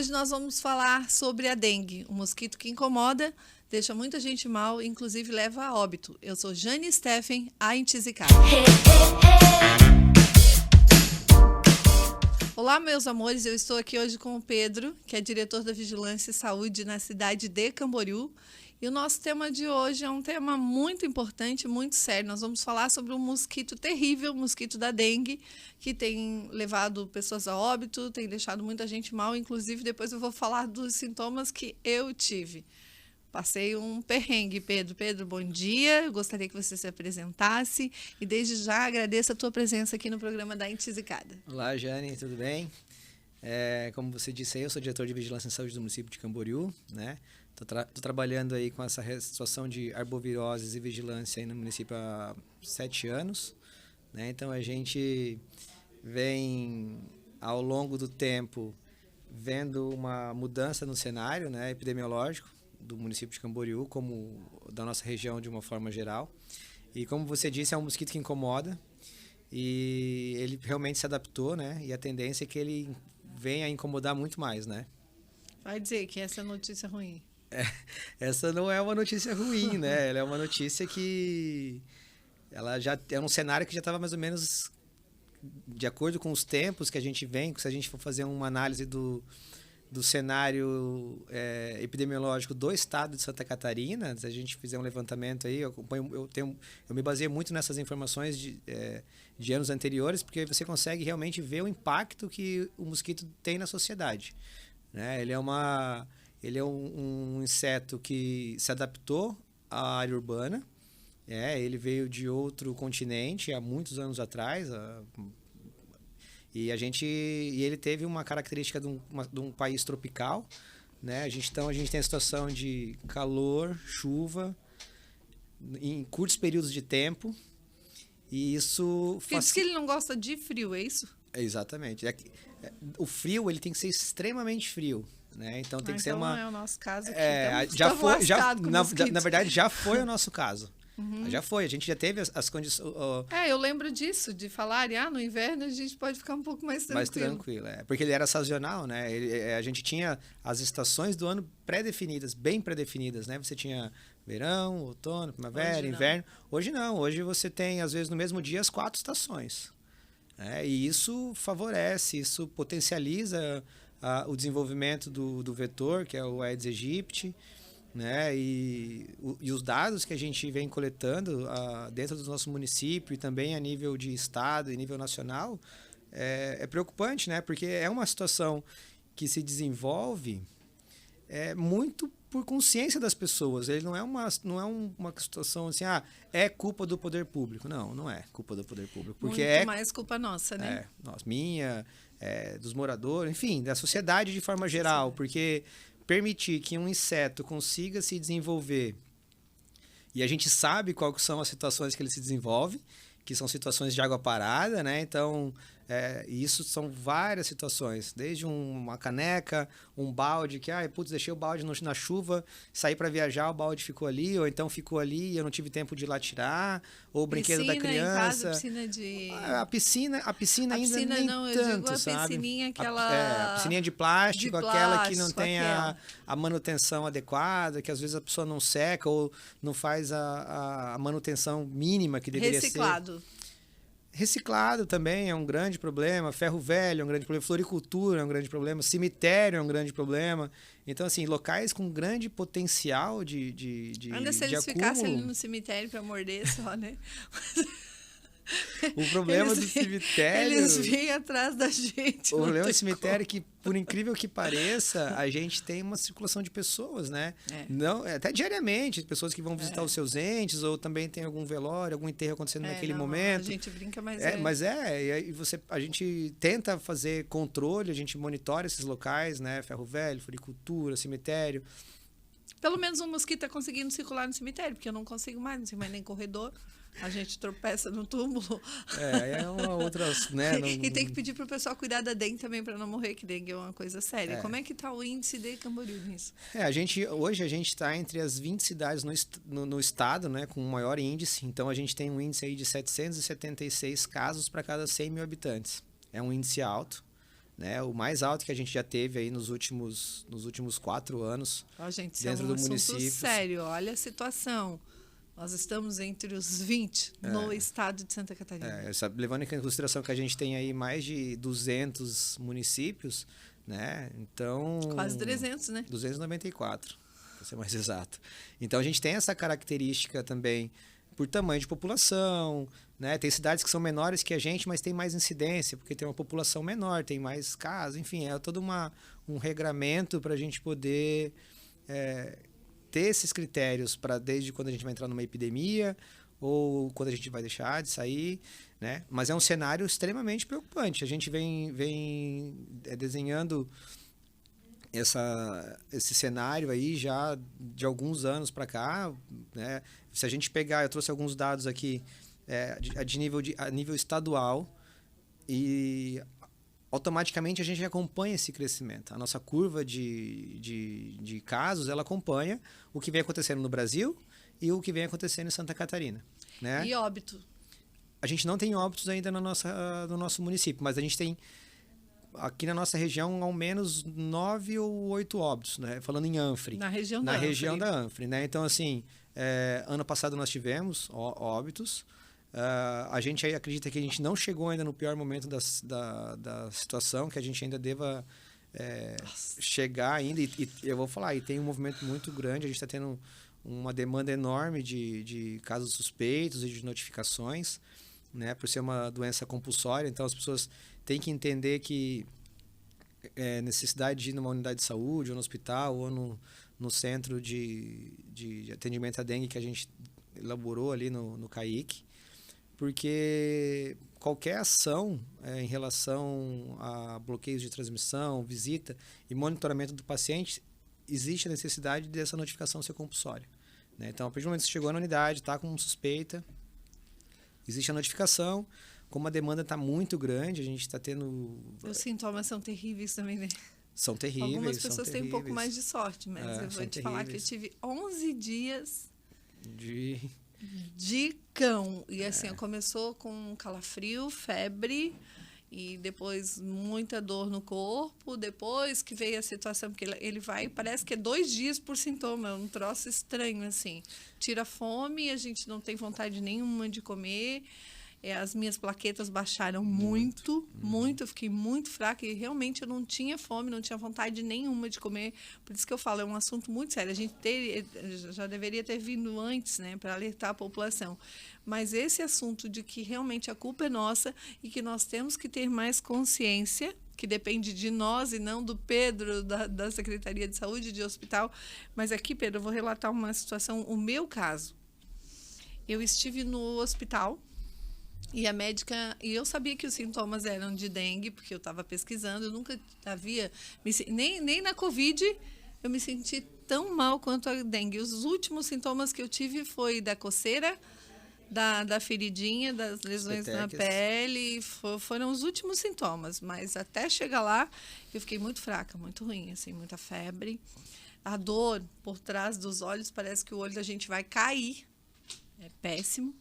Hoje nós vamos falar sobre a dengue, um mosquito que incomoda, deixa muita gente mal, inclusive leva a óbito. Eu sou Jane Steffen, a Intisicada. Olá, meus amores, eu estou aqui hoje com o Pedro, que é diretor da Vigilância e Saúde na cidade de Camboriú. E o nosso tema de hoje é um tema muito importante, muito sério. Nós vamos falar sobre um mosquito terrível, o mosquito da dengue, que tem levado pessoas a óbito, tem deixado muita gente mal. Inclusive, depois eu vou falar dos sintomas que eu tive. Passei um perrengue, Pedro. Pedro, bom dia. Eu gostaria que você se apresentasse e desde já agradeço a tua presença aqui no programa da Intisicada. Olá, Jane, tudo bem? Como você disse aí, eu sou diretor de Vigilância em Saúde do município de Camboriú, né? Tô trabalhando aí com essa situação de arboviroses e vigilância aí no município há 7 anos, né? Então a gente vem ao longo do tempo vendo uma mudança no cenário, né, epidemiológico do município de Camboriú, como da nossa região de uma forma geral. E como você disse, é um mosquito que incomoda e ele realmente se adaptou, né? E a tendência é que ele venha a incomodar muito mais, né? Vai dizer que essa é notícia ruim. Essa não é uma notícia ruim, né? Ela é uma notícia que ela já é um cenário que já estava mais ou menos de acordo com os tempos que a gente vem. Se a gente for fazer uma análise do cenário epidemiológico do estado de Santa Catarina, se a gente fizer um levantamento aí, eu me baseio muito nessas informações de anos anteriores, porque você consegue realmente ver o impacto que o mosquito tem na sociedade, né? Ele é um inseto que se adaptou à área urbana. Ele veio de outro continente há muitos anos atrás. E ele teve uma característica de um país tropical, né? Então a gente tem a situação de calor, chuva, em curtos períodos de tempo. E isso Diz que ele não gosta de frio, é isso? Exatamente. O frio ele tem que ser extremamente frio, né? Então tem que ser uma. Não é o nosso caso aqui. Na verdade, já foi o nosso caso. Já foi, a gente já teve as condições. Eu lembro disso, de falar, no inverno a gente pode ficar um pouco mais tranquilo. Mais tranquilo, porque ele era sazonal, né? A gente tinha as estações do ano pré-definidas, bem pré-definidas, né? Você tinha verão, outono, primavera, inverno. Hoje não, hoje você tem, às vezes, no mesmo dia, as 4 estações. E isso favorece, isso potencializa o desenvolvimento do vetor, que é o Aedes aegypti, né? E os dados que a gente vem coletando dentro do nosso município e também a nível de estado e nível nacional é preocupante, né? Porque é uma situação que se desenvolve muito por consciência das pessoas. Ele não é uma situação assim, é culpa do poder público. Não é culpa do poder público. Porque muito mais culpa nossa, né? Minha, dos moradores, enfim, da sociedade de forma geral. Porque permitir que um inseto consiga se desenvolver, e a gente sabe quais são as situações que ele se desenvolve, que são situações de água parada, né? Então, isso são várias situações, desde uma caneca, um balde, que, deixei o balde na chuva, saí para viajar, o balde ficou ali, ou então ficou ali e eu não tive tempo de ir lá tirar, ou o brinquedo da criança. A piscina ainda nem tanto, sabe? Piscininha, aquela... a piscininha de plástico, aquela que não tem a manutenção adequada, que às vezes a pessoa não seca ou não faz a manutenção mínima que deveria ser. Reciclado também é um grande problema, ferro velho é um grande problema, floricultura é um grande problema, cemitério é um grande problema. Então, assim, locais com grande potencial de ainda se eles ficassem ali no cemitério para morder só, né? O problema do cemitério... Eles vêm atrás da gente. O problema do cemitério é que, por incrível que pareça, a gente tem uma circulação de pessoas, né? Não, até diariamente, pessoas que vão visitar os seus entes, ou também tem algum velório, algum enterro acontecendo naquele momento. A gente brinca, mas e aí a gente tenta fazer controle, a gente monitora esses locais, né? Ferro velho, floricultura, cemitério. Pelo menos um mosquito está conseguindo circular no cemitério, porque eu não consigo mais, não sei mais nem corredor. A gente tropeça no túmulo. É uma outra, né? E tem que pedir para o pessoal cuidar da dengue também, para não morrer, que dengue é uma coisa séria. Como é que está o índice de Camboriú nisso? Hoje a gente está entre as 20 cidades no estado, né, com o maior índice. Então, a gente tem um índice aí de 776 casos para cada 100 mil habitantes. É um índice alto, né? O mais alto que a gente já teve aí nos últimos 4 anos Gente, isso dentro é um do assunto município. sério. Olha a situação. Nós estamos entre os 20 no estado de Santa Catarina. Levando em consideração que a gente tem aí mais de 200 municípios, né? Então... Quase 300, né? 294, para ser mais exato. Então, a gente tem essa característica também por tamanho de população, né? Tem cidades que são menores que a gente, mas tem mais incidência, porque tem uma população menor, tem mais casos, enfim, é todo um regramento para a gente poder ter esses critérios para desde quando a gente vai entrar numa epidemia ou quando a gente vai deixar de sair, né? Mas é um cenário extremamente preocupante. A gente vem desenhando esse cenário aí já de alguns anos para cá, né? Se a gente pegar, eu trouxe alguns dados aqui a nível estadual e automaticamente a gente acompanha esse crescimento. A nossa curva de casos, ela acompanha o que vem acontecendo no Brasil e o que vem acontecendo em Santa Catarina, né? E óbito? A gente não tem óbitos ainda no nosso município, mas a gente tem aqui na nossa região ao menos 9 ou 8 óbitos, né? Falando em Anfre. Na região da Anfre, né? Então, assim, ano passado nós tivemos óbitos. A gente aí acredita que a gente não chegou ainda no pior momento da situação, que a gente ainda deva chegar ainda. E eu vou falar, e tem um movimento muito grande, a gente está tendo uma demanda enorme de casos suspeitos e de notificações, né? Por ser uma doença compulsória, então as pessoas têm que entender que necessidade de ir numa unidade de saúde, ou no hospital, ou no centro de atendimento à dengue que a gente elaborou ali no CAIC, porque qualquer ação em relação a bloqueios de transmissão, visita e monitoramento do paciente, existe a necessidade dessa notificação ser compulsória, né? Então, a partir do momento que você chegou na unidade, está com suspeita, existe a notificação. Como a demanda está muito grande, a gente está tendo... Os sintomas são terríveis também, né? São terríveis. Algumas pessoas têm um pouco mais de sorte, mas eu vou te falar que eu tive 11 dias de cão. E assim, começou com calafrio, febre, e depois muita dor no corpo. Depois que veio a situação, porque ele vai, parece que é 2 dias por sintoma, é um troço estranho, assim. Tira a fome, a gente não tem vontade nenhuma de comer. As minhas plaquetas baixaram muito. Eu fiquei muito fraca e realmente eu não tinha fome, não tinha vontade nenhuma de comer. Por isso que eu falo, é um assunto muito sério. A gente já deveria ter vindo antes, né, para alertar a população. Mas esse assunto de que realmente a culpa é nossa e que nós temos que ter mais consciência, que depende de nós e não do Pedro, da Secretaria de Saúde, de hospital. Mas aqui, Pedro, eu vou relatar uma situação, o meu caso. Eu estive no hospital. E a médica, e eu sabia que os sintomas eram de dengue, porque eu estava pesquisando, eu nunca havia, nem na Covid eu me senti tão mal quanto a dengue. Os últimos sintomas que eu tive foi da coceira, da feridinha, das lesões na pele, foram os últimos sintomas, mas até chegar lá eu fiquei muito fraca, muito ruim, assim, muita febre. A dor por trás dos olhos, parece que o olho da gente vai cair, é péssimo.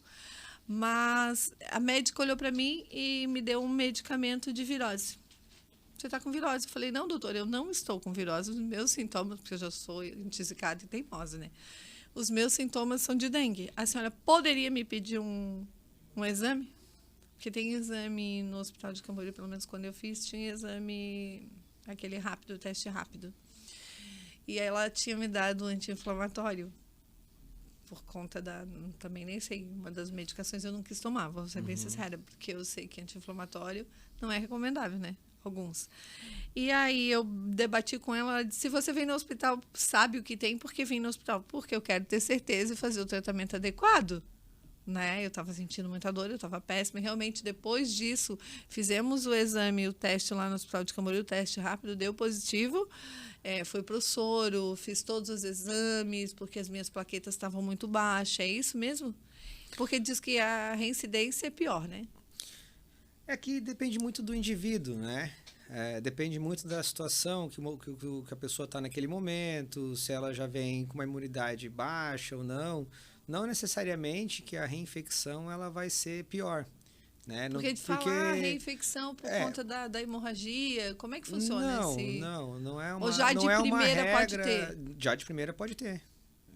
Mas a médica olhou para mim e me deu um medicamento de virose. Você está com virose? Eu falei, não, doutor, eu não estou com virose. Os meus sintomas, porque eu já sou intisicada e teimosa, né? Os meus sintomas são de dengue. A senhora poderia me pedir um exame? Porque tem exame no Hospital de Camboriú, pelo menos quando eu fiz, tinha exame, aquele rápido, teste rápido. E aí ela tinha me dado um anti-inflamatório. Por conta também nem sei, uma das medicações eu não quis tomar, vou ser bem sincera, porque eu sei que anti-inflamatório não é recomendável, né? Alguns. E aí eu debati com ela disse, se você vem no hospital, sabe o que tem, por que vem no hospital? Porque eu quero ter certeza e fazer o tratamento adequado, né? Eu estava sentindo muita dor, eu estava péssima, e realmente depois disso, fizemos o exame, o teste lá no Hospital de Camboriú, o teste rápido, deu positivo. Fui para o soro, fiz todos os exames, porque as minhas plaquetas estavam muito baixas. É isso mesmo? Porque diz que a reincidência é pior, né? É que depende muito do indivíduo, né? Depende muito da situação que a pessoa está naquele momento, se ela já vem com uma imunidade baixa ou não. Não necessariamente que a reinfecção ela vai ser pior. Né? Porque de falar reinfecção por conta da hemorragia, como é que funciona esse... Não é uma Ou já de primeira pode ter? Já de primeira pode ter.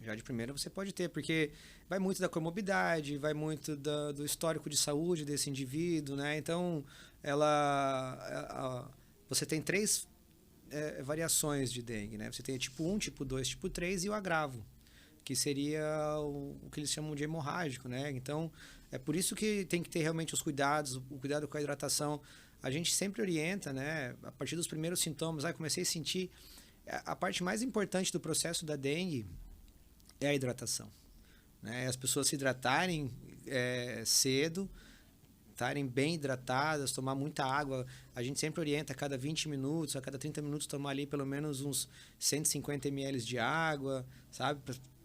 Já de primeira você pode ter, porque vai muito da comorbidade, vai muito do histórico de saúde desse indivíduo, né? Então, você tem 3 variações de dengue, né? Você tem tipo 1, tipo 2, tipo 3 e o agravo, que seria o que eles chamam de hemorrágico, né? Então, é por isso que tem que ter realmente os cuidados, o cuidado com a hidratação. A gente sempre orienta, né? A partir dos primeiros sintomas, comecei a sentir... A parte mais importante do processo da dengue é a hidratação, né? As pessoas se hidratarem cedo, estarem bem hidratadas, tomar muita água. A gente sempre orienta a cada 20 minutos, a cada 30 minutos, tomar ali pelo menos uns 150 ml de água, sabe?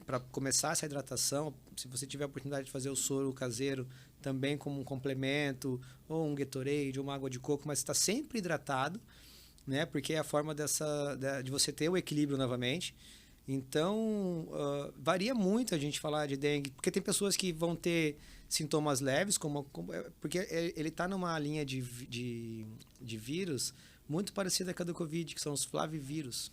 Para começar essa hidratação. Se você tiver a oportunidade de fazer o soro caseiro também como um complemento, ou um Gatorade, ou uma água de coco, mas está sempre hidratado, né? Porque é a forma de você ter o equilíbrio novamente. Então, varia muito a gente falar de dengue, porque tem pessoas que vão ter sintomas leves, porque ele está numa linha de vírus muito parecida com a do Covid, que são os flavivírus.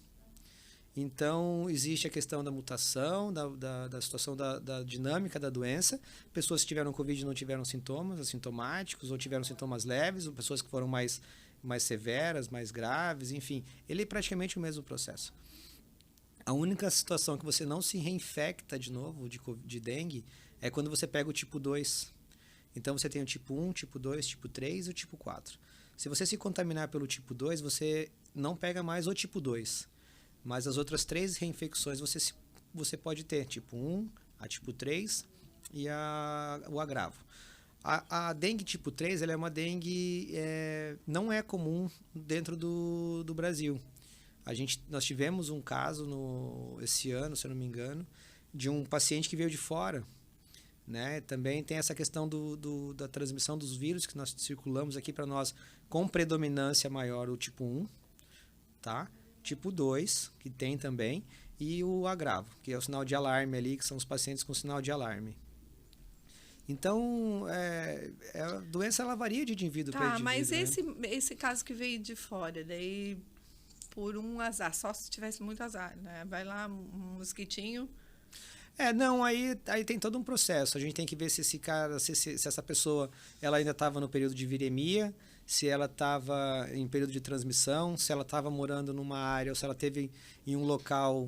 Então, existe a questão da mutação, da situação da dinâmica da doença. Pessoas que tiveram Covid não tiveram sintomas assintomáticos, ou tiveram sintomas leves, ou pessoas que foram mais severas, mais graves, enfim. Ele é praticamente o mesmo processo. A única situação que você não se reinfecta de novo de dengue é quando você pega o tipo 2. Então, você tem o tipo 1, tipo 2, tipo 3 e o tipo 4. Se você se contaminar pelo tipo 2, você não pega mais o tipo 2. Mas as outras 3 reinfecções você pode ter, tipo 1, a tipo 3 e o agravo. A dengue tipo 3 ela é uma dengue não é comum dentro do Brasil. Nós tivemos um caso esse ano, se eu não me engano, de um paciente que veio de fora, né? Também tem essa questão da transmissão dos vírus que nós circulamos aqui para nós com predominância maior, o tipo 1, tá? Tipo 2, que tem também, e o agravo, que é o sinal de alarme ali, que são os pacientes com sinal de alarme. Então, a doença ela varia de indivíduo para indivíduo. Mas né? esse caso que veio de fora, daí por um azar, só se tivesse muito azar, né? Vai lá, um mosquitinho... Não, aí tem todo um processo. A gente tem que ver se essa pessoa ela ainda estava no período de viremia, se ela estava em período de transmissão, se ela estava morando numa área ou se ela esteve em um local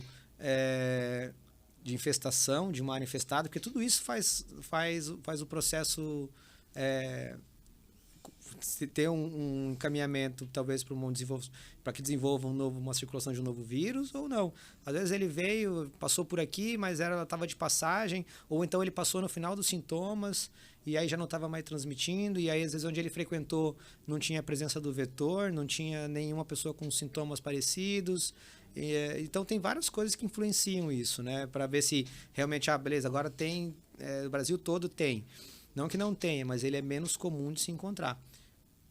de infestação, de uma área infestada, porque tudo isso faz o processo ter um encaminhamento talvez para que desenvolva uma circulação de um novo vírus ou não. Às vezes ele veio, passou por aqui, mas ela estava de passagem, ou então ele passou no final dos sintomas e aí já não estava mais transmitindo, e aí às vezes onde ele frequentou não tinha a presença do vetor, não tinha nenhuma pessoa com sintomas parecidos. Então tem várias coisas que influenciam isso, né? Para ver se realmente, beleza, agora tem, o Brasil todo tem. Não que não tenha, mas ele é menos comum de se encontrar.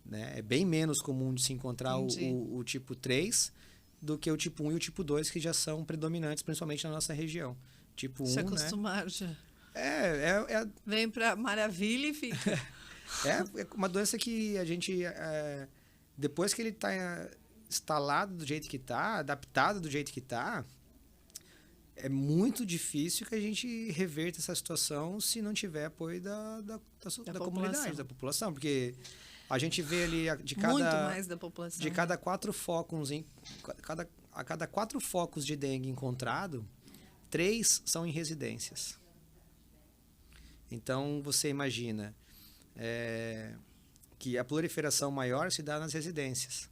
Né? É bem menos comum de se encontrar o tipo 3 do que o tipo 1 e o tipo 2, que já são predominantes, principalmente na nossa região. Tipo 1, se acostumaram já. Vem para maravilha e fica. É uma doença que a gente, depois que ele está instalado do jeito que está, adaptado do jeito que está, é muito difícil que a gente reverta essa situação se não tiver apoio da comunidade, da população, porque a gente vê ali muito mais da população. De cada 4 focos, a cada 4 focos de dengue encontrado, 3 são em residências. Então você imagina que a proliferação maior se dá nas residências.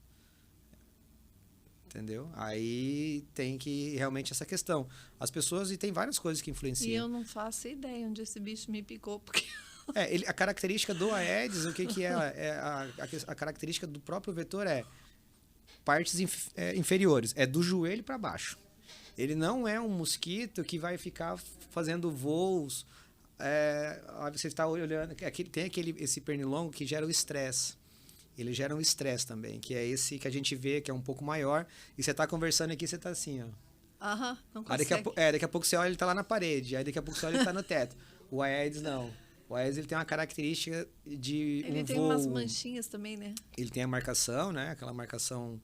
Entendeu? Aí tem que realmente essa questão. As pessoas, e tem várias coisas que influenciam. E eu não faço ideia onde esse bicho me picou, porque... A característica do Aedes, o que é? A característica do próprio vetor é partes inferiores, é do joelho para baixo. Ele não é um mosquito que vai ficar fazendo voos. Você está olhando, tem esse pernilongo que gera o estresse. Ele gera um estresse também, que é esse que a gente vê, que é um pouco maior. E você está conversando aqui, você está assim, ó. Não consegue. Daqui a pouco você olha, ele está lá na parede. Aí daqui a pouco você olha, ele está no teto. O Aedes, não. O Aedes ele tem uma característica de Ele tem voo... umas manchinhas também, né? Ele tem a marcação, né? Aquela marcação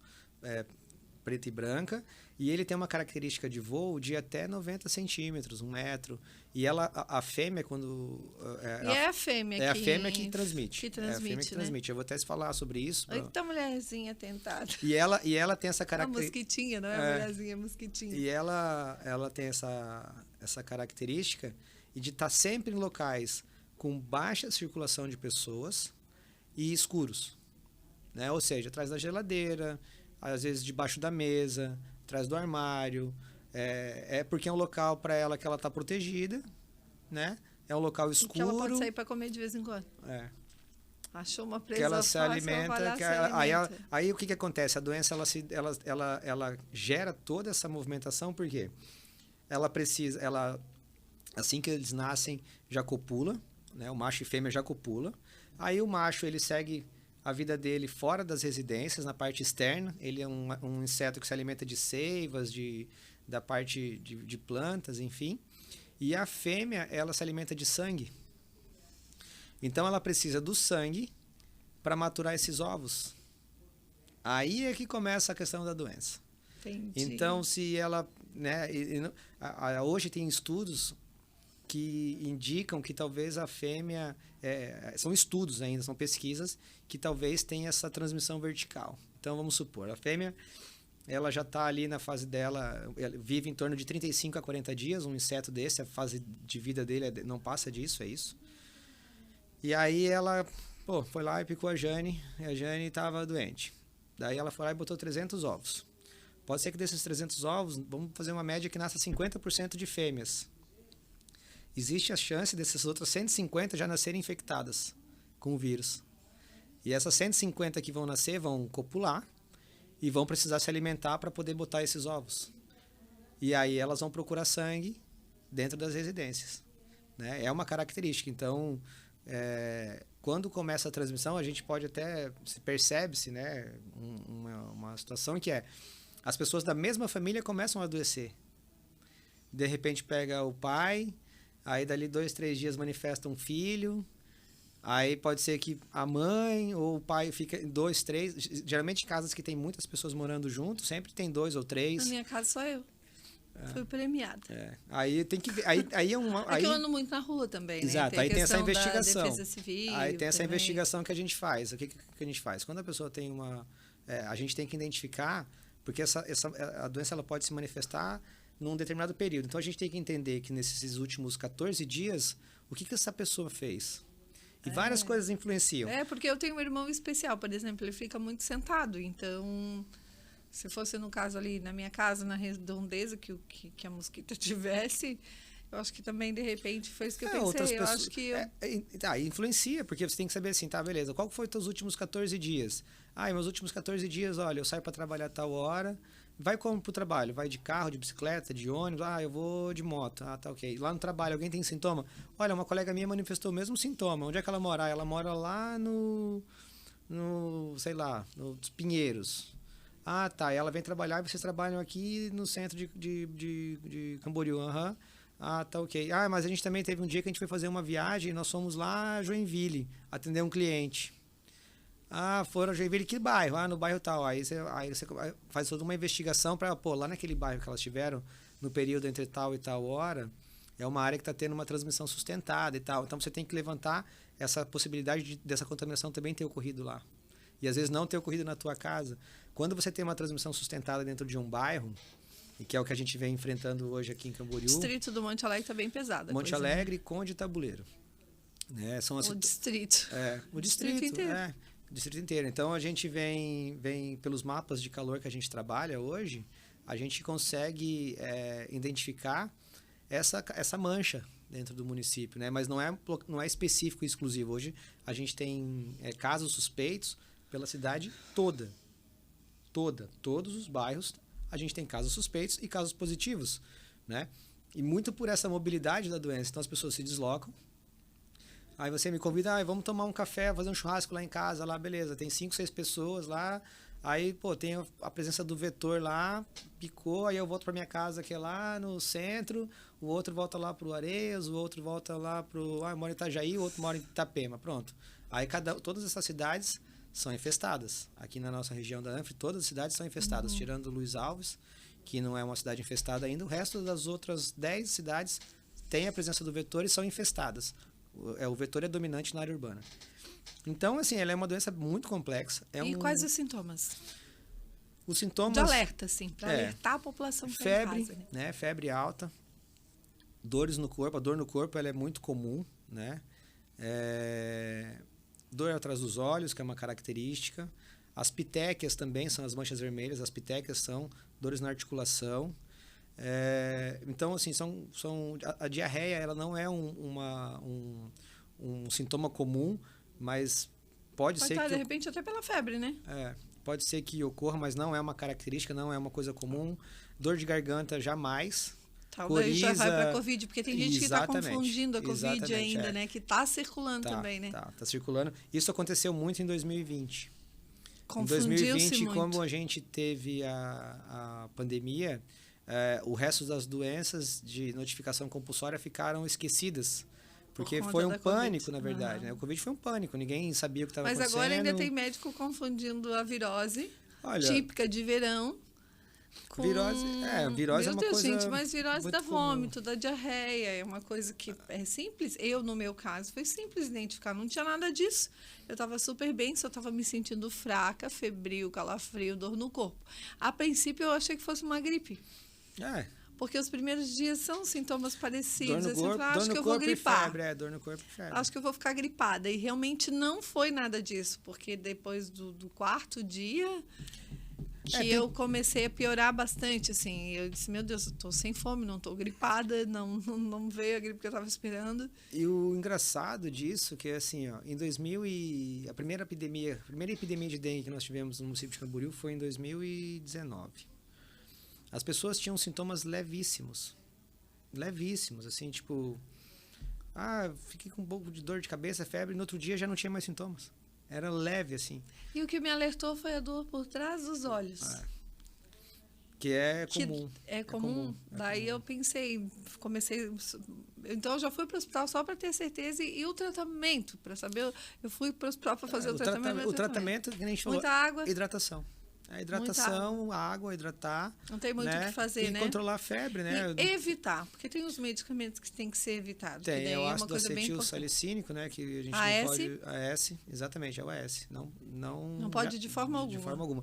preta e branca. E ele tem uma característica de voo de até 90 centímetros, 1 metro. E a fêmea, quando... É a fêmea a fêmea que transmite. Que transmite, é a fêmea que transmite. Eu vou até falar sobre isso. Eita, mulherzinha tentada. E ela tem essa A característica... mosquitinha, não é mulherzinha, é mosquitinha. E ela tem essa característica de estar sempre em locais com baixa circulação de pessoas e escuros. Né? Ou seja, atrás da geladeira, às vezes debaixo da mesa, atrás do armário. Porque é um local para ela que ela está protegida, né? É um local escuro. E que ela pode sair para comer de vez em quando. Achou uma presa que ela se fácil, alimenta. Aí o que acontece? A doença ela gera toda essa movimentação, porque ela assim que eles nascem já copula, né? O macho e fêmea já copula. Aí o macho ele segue a vida dele fora das residências, na parte externa. Ele é um inseto que se alimenta de seivas, da parte de plantas, enfim. E a fêmea, ela se alimenta de sangue. Então, ela precisa do sangue para maturar esses ovos. Aí é que começa a questão da doença. Entendi. Então, se ela... Né, hoje tem estudos que indicam que talvez a fêmea... são estudos ainda, são pesquisas, que talvez tenha essa transmissão vertical. Então, vamos supor, a fêmea... ela já está ali na fase dela, vive em torno de 35 a 40 dias, um inseto desse, a fase de vida dele não passa disso, é isso. E aí ela foi lá e picou a Jane, e a Jane estava doente. Daí ela foi lá e botou 300 ovos. Pode ser que desses 300 ovos, vamos fazer uma média que nasça 50% de fêmeas. Existe a chance dessas outras 150 já nascerem infectadas com o vírus. E essas 150 que vão nascer vão copular, e vão precisar se alimentar para poder botar esses ovos. E aí elas vão procurar sangue dentro das residências. Né? É uma característica. Então, quando começa a transmissão, a gente pode até... percebe-se, né? uma situação que as pessoas da mesma família começam a adoecer. De repente pega o pai, aí dali 2, 3 dias manifesta um filho... Aí pode ser que a mãe ou o pai fica 2, 3... Geralmente casas que tem muitas pessoas morando junto, sempre tem 2 ou 3. Na minha casa só eu. Fui premiada. Aí tem que ver... Aí é uma... Porque eu ando muito na rua também, né? Exato, aí tem essa investigação. Defesa civil aí tem essa também. investigação que a gente faz. O que a gente faz? Quando a pessoa tem uma... a gente tem que identificar, porque a doença ela pode se manifestar num determinado período. Então a gente tem que entender que nesses últimos 14 dias, o que essa pessoa fez? E várias coisas influenciam. Porque eu tenho um irmão especial, por exemplo, ele fica muito sentado. Então, se fosse no caso ali na minha casa, na redondeza que a mosquita tivesse, eu acho que também, de repente, foi isso que eu pensei. Outras pessoas, eu acho que... influencia, porque você tem que saber assim, tá, beleza, qual foi os teus últimos 14 dias? Meus últimos 14 dias, olha, eu saio para trabalhar a tal hora... Vai como pro trabalho? Vai de carro, de bicicleta, de ônibus? Eu vou de moto. Tá, ok. Lá no trabalho, alguém tem sintoma? Olha, uma colega minha manifestou o mesmo sintoma. Onde é que ela mora? Ela mora lá sei lá, nos Pinheiros. Tá. Ela vem trabalhar e vocês trabalham aqui no centro de Camboriú. Tá, ok. Mas a gente também teve um dia que a gente foi fazer uma viagem e nós fomos lá a Joinville atender um cliente. Foram a Joinville, que bairro? No bairro tal. Aí você faz toda uma investigação para, lá naquele bairro que elas tiveram, no período entre tal e tal hora, é uma área que está tendo uma transmissão sustentada e tal. Então, você tem que levantar essa possibilidade dessa contaminação também ter ocorrido lá. E, às vezes, não ter ocorrido na tua casa. Quando você tem uma transmissão sustentada dentro de um bairro, e que é o que a gente vem enfrentando hoje aqui em Camboriú... O distrito do Monte Alegre está bem pesado. Monte Alegre, Conde e Tabuleiro. São o distrito. O distrito inteiro. O distrito inteiro. Então, a gente vem pelos mapas de calor que a gente trabalha hoje, a gente consegue identificar essa mancha dentro do município, né? Mas não é específico e exclusivo. Hoje, a gente tem casos suspeitos pela cidade toda. Todos os bairros, a gente tem casos suspeitos e casos positivos, né? E muito por essa mobilidade da doença. Então, as pessoas se deslocam. Aí você me convida, vamos tomar um café, fazer um churrasco lá em casa, lá, beleza. Tem 5, 6 pessoas lá, Aí, pô, tem a presença do vetor lá, picou, aí eu volto para minha casa, que é lá no centro, o outro volta lá pro Areias, o outro volta lá pro... eu moro em Itajaí, o outro mora em Itapema, pronto. Aí todas essas cidades são infestadas. Aqui na nossa região da Anfre, todas as cidades são infestadas, tirando Luiz Alves, que não é uma cidade infestada ainda. O resto das outras 10 cidades tem a presença do vetor e são infestadas. O vetor é dominante na área urbana. Então, assim, ela é uma doença muito complexa. E quais os sintomas? Os sintomas... De alerta, sim, para alertar a população que febre, está em casa, né? Febre alta, dores no corpo. A dor no corpo ela é muito comum, né? Dor atrás dos olhos, que é uma característica. As pitéquias também são as manchas vermelhas. As pitéquias são dores na articulação. Então, assim, a diarreia ela não é um sintoma comum, mas pode ser que... de repente, até pela febre, né? Pode ser que ocorra, mas não é uma característica, não é uma coisa comum. Dor de garganta, jamais. Talvez já vai para a Covid, porque tem gente que está confundindo a Covid ainda, né? Que está circulando também, né? Tá circulando. Isso aconteceu muito em 2020. Confundiu-se em 2020, muito. como a gente teve a pandemia, o resto das doenças de notificação compulsória ficaram esquecidas. Porque foi um pânico, na verdade. Né? O Covid foi um pânico, ninguém sabia o que estava acontecendo. Mas agora ainda tem médico confundindo a virose, típica de verão, com... Virose é uma coisa... gente, mas virose dá vômito, comum. dá diarreia, é uma coisa que é simples. No meu caso, foi simples identificar, não tinha nada disso. Eu estava super bem, só estava me sentindo fraca, febril, calafrio, dor no corpo. A princípio, eu achei que fosse uma gripe. Porque os primeiros dias são sintomas parecidos. Dor no corpo, acho que eu vou gripar. Febre, dor no corpo e febre. Acho que eu vou ficar gripada. E realmente não foi nada disso, porque depois do quarto dia que eu comecei a piorar bastante, assim. Eu disse, meu Deus, eu tô sem fome, não tô gripada, não veio a gripe que eu tava esperando. E o engraçado disso, que é assim, ó, em 2000 a primeira epidemia de dengue que nós tivemos no município de Camboriú foi em 2019. As pessoas tinham sintomas levíssimos. Levíssimos, assim, tipo... fiquei com um pouco de dor de cabeça, febre, e no outro dia já não tinha mais sintomas. Era leve, assim. E o que me alertou foi a dor por trás dos olhos. Que é comum. É comum. Daí eu pensei, comecei... Então, eu já fui para o hospital só para ter certeza e o tratamento, para saber... Eu fui para o hospital para fazer o tratamento. O tratamento, que a gente falou... Muita água. Hidratação. A hidratação, água, hidratar. Não tem muito o que fazer, né? E controlar a febre, né? E evitar, porque tem os medicamentos que tem que ser evitados. Tem, o ácido acetil salicínico, né? Que a gente não pode... AS, exatamente, é o AS. Não pode de forma alguma. De forma alguma.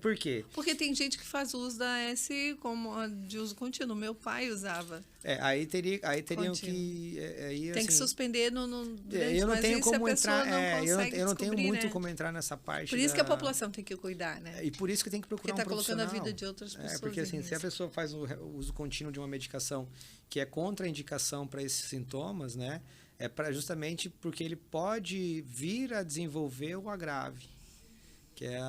Por quê? Porque tem gente que faz uso da AS como de uso contínuo. Meu pai usava. Aí teriam que... tem que suspender no eu não tenho como entrar... eu não tenho muito, né? como entrar nessa parte. Por isso que a população tem que cuidar, né? E por isso que tem que procurar porque um profissional. Porque está colocando a vida de outras pessoas. Porque assim, se a pessoa faz o uso contínuo de uma medicação que é contraindicação para esses sintomas, né? É justamente porque ele pode vir a desenvolver o agrave, que é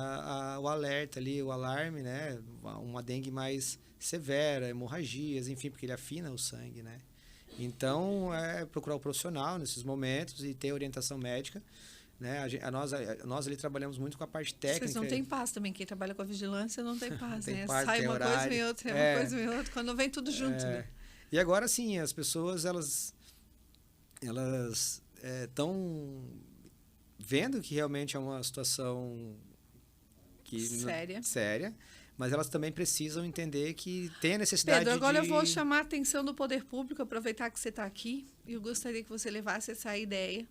o alerta ali, o alarme, né? Uma dengue mais severa, hemorragias, enfim, porque ele afina o sangue, né? Então, procurar o profissional nesses momentos e ter orientação médica. Né? Nós ali trabalhamos muito com a parte técnica. Vocês não têm paz também. Quem trabalha com a vigilância não tem paz, tem né? parte, sai uma horário. Coisa e outra, uma coisa e outra. Quando vem tudo junto, né? E agora sim, as pessoas elas estão vendo que realmente é uma situação séria, mas elas também precisam entender que tem a necessidade Pedro, agora eu vou chamar a atenção do poder público, aproveitar que você está aqui, e eu gostaria que você levasse essa ideia.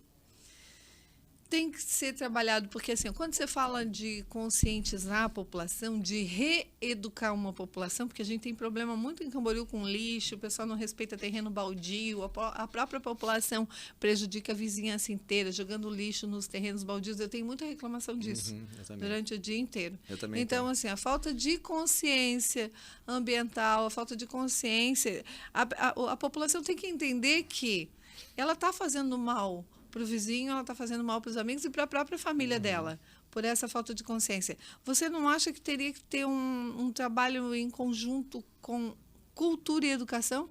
Tem que ser trabalhado, porque assim, quando você fala de conscientizar a população, de reeducar uma população, porque a gente tem problema muito em Camboriú com lixo, o pessoal não respeita terreno baldio, a própria população prejudica a vizinhança inteira, jogando lixo nos terrenos baldios. Eu tenho muita reclamação disso durante o dia inteiro. Então, assim, a falta de consciência ambiental, a falta de consciência, a população tem que entender que ela está fazendo mal para o vizinho, ela está fazendo mal para os amigos e para a própria família dela, por essa falta de consciência. Você não acha que teria que ter um trabalho em conjunto com cultura e educação?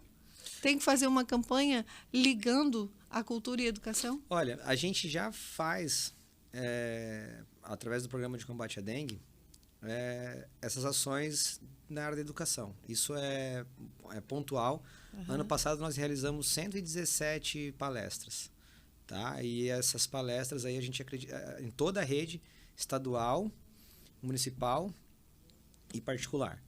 Tem que fazer uma campanha ligando a cultura e a educação? Olha, a gente já faz, através do programa de combate à dengue, essas ações na área da educação. Isso é pontual. Ano passado nós realizamos 117 palestras, tá? E essas palestras aí a gente acredita em toda a rede estadual, municipal e particular.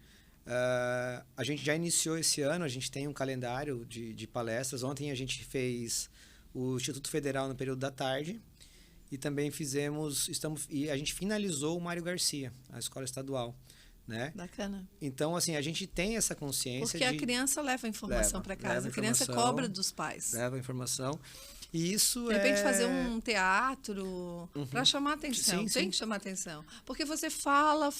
A gente já iniciou esse ano, a gente tem um calendário de palestras. Ontem a gente fez o Instituto Federal no período da tarde e também e a gente finalizou o Mário Garcia, a escola estadual, né? Bacana. Então, assim, a gente tem essa consciência porque a criança leva a informação para casa, a criança cobra dos pais. Leva a informação. E isso de repente fazer um teatro para chamar atenção. Sim, tem que chamar atenção. Porque você fala,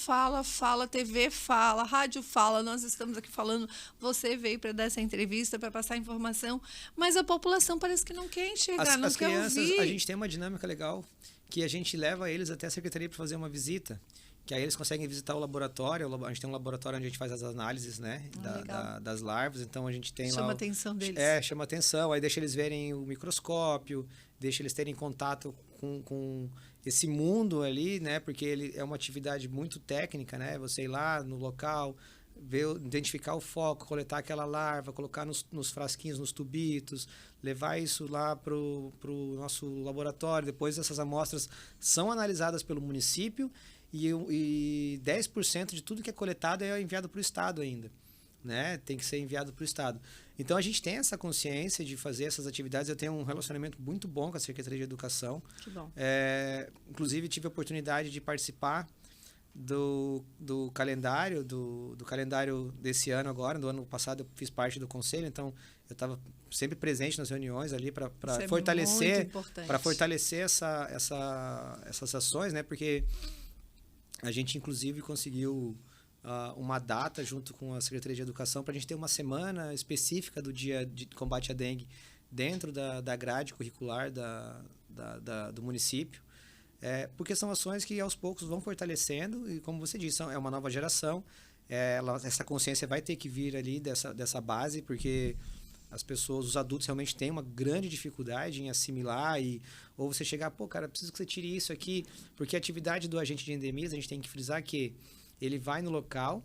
TV fala, rádio fala, nós estamos aqui falando, você veio para dar essa entrevista, para passar informação, mas a população parece que não quer enxergar, não as quer crianças, ouvir. A gente tem uma dinâmica legal, que a gente leva eles até a secretaria para fazer uma visita, que aí eles conseguem visitar o laboratório. A gente tem um laboratório onde a gente faz as análises, né, das larvas. Então a gente tem chama lá a atenção deles. Chama atenção. Aí deixa eles verem o microscópio, deixa eles terem contato com esse mundo ali, né, porque ele é uma atividade muito técnica, né, você ir lá no local, identificar o foco, coletar aquela larva, colocar nos frasquinhos, nos tubitos, levar isso lá para o nosso laboratório. Depois essas amostras são analisadas pelo município e 10% de tudo que é coletado é enviado para o Estado ainda, né? Tem que ser enviado para o Estado. Então, a gente tem essa consciência de fazer essas atividades. Eu tenho um relacionamento muito bom com a Secretaria de Educação. Que bom. Inclusive, tive a oportunidade de participar do calendário, do calendário desse ano agora. Do ano passado, eu fiz parte do conselho, então eu estava sempre presente nas reuniões ali para fortalecer essas ações, né? Porque a gente, inclusive, conseguiu uma data junto com a Secretaria de Educação para a gente ter uma semana específica do dia de combate à dengue dentro da grade curricular do município. Porque são ações que, aos poucos, vão fortalecendo e, como você disse, é uma nova geração. Essa consciência vai ter que vir ali dessa base, porque as pessoas, os adultos realmente têm uma grande dificuldade em assimilar ou você chegar, cara, preciso que você tire isso aqui, porque a atividade do agente de endemias, a gente tem que frisar que ele vai no local,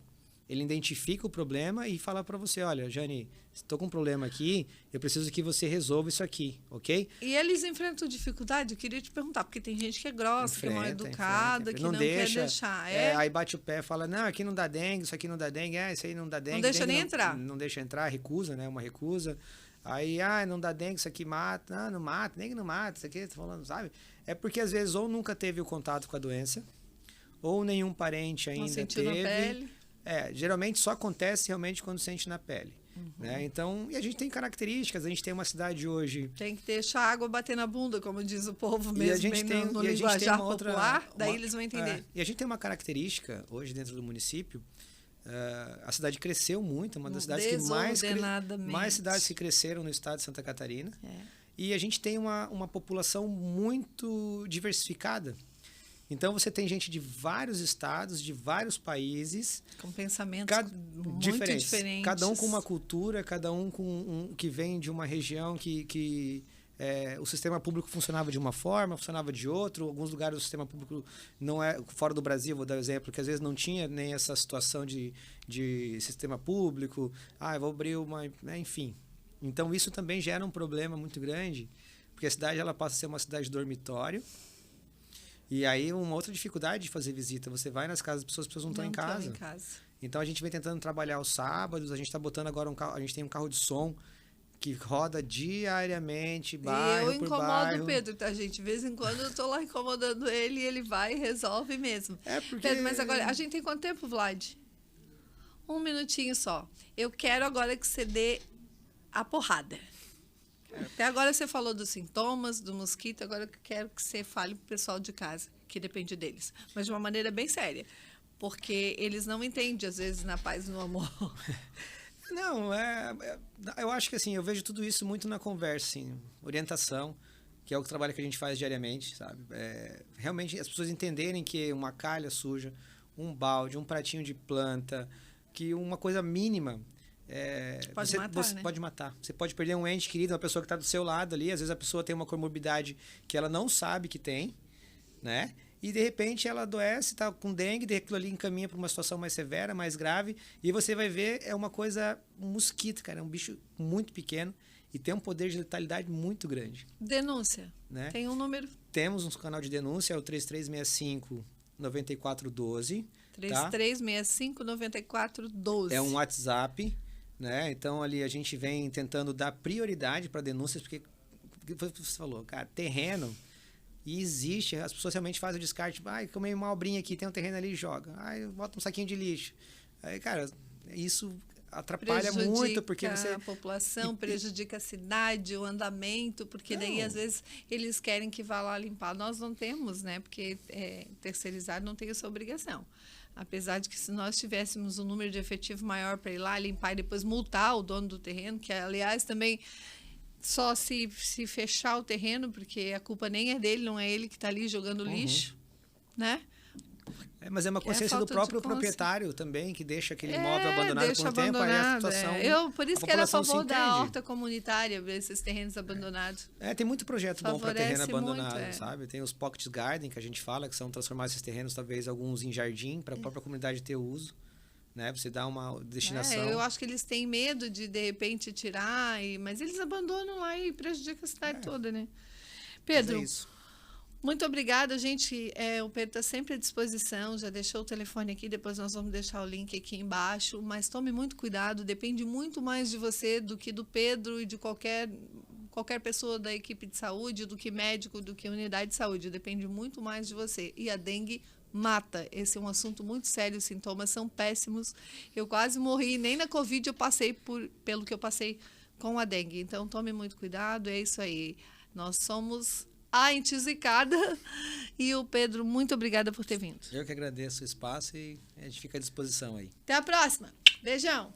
ele identifica o problema e fala para você, olha, Jane, estou com um problema aqui, eu preciso que você resolva isso aqui, ok? E eles enfrentam dificuldade? Eu queria te perguntar, porque tem gente que é grossa, que é mal educada, que não quer deixar. Aí bate o pé e fala, não, aqui não dá dengue, isso aqui não dá dengue, isso aí não dá dengue. Não deixa dengue nem entrar. Não deixa entrar, recusa, né? Uma recusa. Aí, não dá dengue, isso aqui mata. Não mata, dengue não mata, isso aqui, tá falando, sabe? É porque, às vezes, ou nunca teve o contato com a doença, ou nenhum parente ainda sentiu teve. Na pele. Geralmente só acontece realmente quando sente na pele. Né? Então, e a gente tem características, a gente tem uma cidade hoje... Tem que deixar a água bater na bunda, como diz o povo mesmo, no linguajar popular, daí eles vão entender. E a gente tem uma característica hoje dentro do município, a cidade cresceu muito, uma das cidades que mais cidades que cresceram no estado de Santa Catarina. E a gente tem uma população muito diversificada. Então, você tem gente de vários estados, de vários países. Com pensamentos muito diferentes. Cada um com uma cultura, cada um que vem de uma região que o sistema público funcionava de uma forma, funcionava de outra. Em alguns lugares o sistema público não é... Fora do Brasil, vou dar um exemplo, que às vezes não tinha nem essa situação de sistema público. Eu vou abrir uma... Enfim. Então, isso também gera um problema muito grande, porque a cidade ela passa a ser uma cidade dormitório. E aí, uma outra dificuldade de fazer visita. Você vai nas casas das pessoas, as pessoas não estão em casa. Então, a gente vem tentando trabalhar os sábados. A gente está botando agora a gente tem um carro de som que roda diariamente, bairro por bairro. Eu incomodo o Pedro, tá, gente? De vez em quando eu estou lá incomodando ele e ele vai e resolve mesmo. Porque... Pedro, mas agora, a gente tem quanto tempo, Vlad? 1 minutinho só. Eu quero agora que você dê a porrada. Até agora você falou dos sintomas, do mosquito, agora eu quero que você fale para o pessoal de casa, que depende deles. Mas de uma maneira bem séria, porque eles não entendem, às vezes, na paz e no amor. Não, eu acho que assim, eu vejo tudo isso muito na conversa, assim, orientação, que é o trabalho que a gente faz diariamente, sabe? Realmente as pessoas entenderem que uma calha suja, um balde, um pratinho de planta, que uma coisa mínima... Pode matar, né? Pode matar. Você pode perder um ente querido, uma pessoa que está do seu lado ali. Às vezes a pessoa tem uma comorbidade que ela não sabe que tem, né? e de repente ela adoece, está com dengue, daí aquilo ali encaminha para uma situação mais severa, mais grave, e você vai ver, é uma coisa, um mosquito, cara, é um bicho muito pequeno e tem um poder de letalidade muito grande. Denúncia. Né? Tem um número? Temos um canal de denúncia, é o 3365-9412. 3365-9412. É um WhatsApp, né? Então ali a gente vem tentando dar prioridade para denúncias, porque você falou, cara, terreno, e existe, as pessoas realmente fazem o descarte, comei uma obrinha aqui, tem um terreno ali, joga. Bota um saquinho de lixo. Aí, cara, isso atrapalha muito, porque você... a população, prejudica a cidade, o andamento, porque daí, às vezes, eles querem que vá lá limpar. Nós não temos, né? Porque terceirizado não tem essa obrigação. Apesar de que, se nós tivéssemos um número de efetivo maior para ir lá limpar e depois multar o dono do terreno, que, aliás, também... Só se fechar o terreno, porque a culpa nem é dele, não é ele que está ali jogando lixo, né? Mas é uma consciência do próprio proprietário também, que deixa aquele imóvel abandonado por um tempo, aí a situação... Por isso que era a favor da horta comunitária, esses terrenos abandonados. Tem muito projeto bom para terreno abandonado, muito, sabe? Tem os pocket garden, que a gente fala, que são transformar esses terrenos, talvez, alguns em jardim, para a própria comunidade ter uso. Né? Você dá uma destinação. Eu acho que eles têm medo de repente, tirar, mas eles abandonam lá e prejudicam a cidade toda, né? Pedro, muito obrigada, gente. O Pedro está sempre à disposição, já deixou o telefone aqui, depois nós vamos deixar o link aqui embaixo, mas tome muito cuidado, depende muito mais de você do que do Pedro e de qualquer pessoa da equipe de saúde, do que médico, do que unidade de saúde, depende muito mais de você. E a dengue mata. Esse é um assunto muito sério, os sintomas são péssimos. Eu quase morri, nem na Covid eu passei pelo que eu passei com a dengue. Então, tome muito cuidado, é isso aí. Nós somos a Entizicada e o Pedro, muito obrigada por ter vindo. Eu que agradeço o espaço e a gente fica à disposição aí. Até a próxima. Beijão.